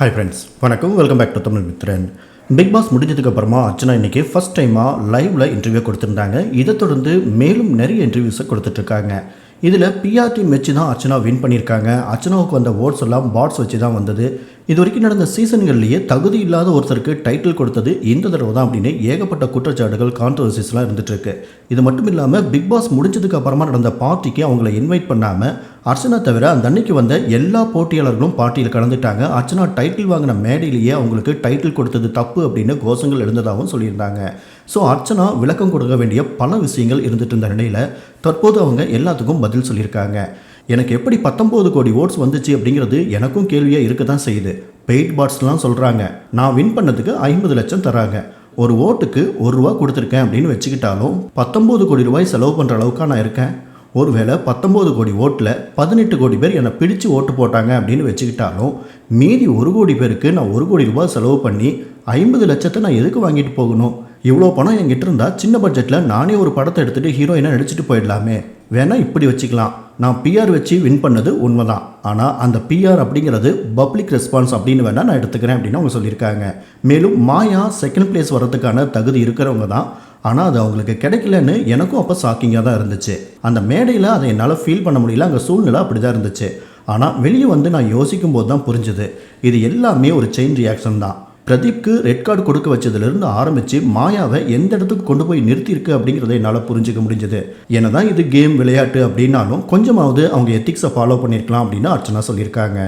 Hi friends, வணக்கம். Welcome back to Tamil Mithran. Bigg Boss முடிஞ்சதுக்கு அப்புறமா அர்ச்சனா இன்னைக்கு ஃபர்ஸ்ட் டைமாக லைவ்ல இன்டர்வியூ கொடுத்துருந்தாங்க. இதை தொடர்ந்து மேலும் நிறைய இன்டர்வியூஸை கொடுத்துட்ருக்காங்க. இதில் பிஆர் டீம் வச்சு தான் அர்ச்சனா வின் பண்ணியிருக்காங்க. அர்ச்சனாவுக்கு வந்த ஓட்ஸ் எல்லாம் பாட்ஸ் வச்சு தான் வந்தது. இது வரைக்கும் நடந்த சீசன்கள்லேயே தகுதி இல்லாத ஒருத்தருக்கு டைட்டில் கொடுத்தது இந்த தடவை தான் அப்படின்னு ஏகப்பட்ட குற்றச்சாட்டுகள், கான்ட்ரவர்சிஸ்லாம் இருந்துகிட்ருக்கு. இது மட்டும் இல்லாமல் பிக் பாஸ் முடிஞ்சதுக்கு அப்புறமா நடந்த பார்ட்டிக்கு அவங்கள இன்வைட் பண்ணாமல் அர்ச்சனா தவிர அந்த அன்னைக்கு வந்த எல்லா போட்டியாளர்களும் பார்ட்டியில் கலந்துட்டாங்க. அர்ச்சனா டைட்டில் வாங்கின மேடையிலேயே அவங்களுக்கு டைட்டில் கொடுத்தது தப்பு அப்படின்னு கோஷங்கள் எழுந்ததாகவும் சொல்லியிருந்தாங்க. ஸோ அர்ச்சனா விளக்கம் கொடுக்க வேண்டிய பல விஷயங்கள் இருந்துட்டு இருந்த நிலையில் தற்போது அவங்க எல்லாத்துக்கும் பதில் சொல்லியிருக்காங்க. எனக்கு எப்படி 19 கோடி ஓட்ஸ் வந்துச்சு அப்படிங்கிறது எனக்கும் கேள்வியாக இருக்க தான் செய்யுது. பெய்ட் பாட்ஸ்லாம் சொல்கிறாங்க நான் வின் பண்ணதுக்கு 50 லட்சம் தராங்க. ஒரு ஓட்டுக்கு ₹1 கொடுத்துருக்கேன் அப்படின்னு வச்சுக்கிட்டாலும் 19 கோடி ரூபாய் செலவு பண்ணுற அளவுக்கு நான் இருக்கேன். ஒருவேளை 19 கோடி ஓட்டில் 18 கோடி பேர் என்னை பிடிச்சு ஓட்டு போட்டாங்க அப்படின்னு வச்சுக்கிட்டாலும் மீதி 1 கோடி பேருக்கு நான் ₹1 கோடி செலவு பண்ணி 50 லட்சத்தை நான் எதுக்கு வாங்கிட்டு போகணும்? இவ்வளோ பணம் என்கிட்ட இருந்தால் சின்ன பட்ஜெட்டில் நானே ஒரு படத்தை எடுத்துகிட்டு ஹீரோயினாக நடிச்சிட்டு போயிடலாமே. வேணால் இப்படி வச்சுக்கலாம், நான் பிஆர் வச்சு வின் பண்ணது உண்மைதான், ஆனால் அந்த பிஆர் அப்படிங்கிறது பப்ளிக் ரெஸ்பான்ஸ் அப்படின்னு வேணால் நான் எடுத்துக்கிறேன் அப்படின்னு அவங்க சொல்லியிருக்காங்க. மேலும் மாயா செகண்ட் பிளேஸ் வர்றதுக்கான தகுதி இருக்கிறவங்க தான், ஆனால் அது அவங்களுக்கு கிடைக்கலன்னு எனக்கும் அப்போ ஷாக்கிங்காக தான் இருந்துச்சு. அந்த மேடையில் அதை என்னால் ஃபீல் பண்ண முடியல, அங்கே சூழ்நிலை அப்படி தான் இருந்துச்சு. ஆனால் வெளியே வந்து நான் யோசிக்கும் போது தான் புரிஞ்சுது இது எல்லாமே ஒரு செயின் ரியாக்ஷன் தான். பிரதீப்க்கு ரெட் கார்டு கொடுக்க வச்சதுலேருந்து ஆரம்பித்து மாயாவை எந்த இடத்துக்கு கொண்டு போய் நிறுத்தியிருக்கு அப்படிங்கிறத என்னால் புரிஞ்சிக்க முடிஞ்சது. என்னதான் இது கேம் விளையாட்டு அப்படின்னாலும் கொஞ்சமாவது அவங்க எத்திக்ஸை ஃபாலோ பண்ணியிருக்கலாம் அப்படின்னு அர்ச்சனா சொல்லியிருக்காங்க.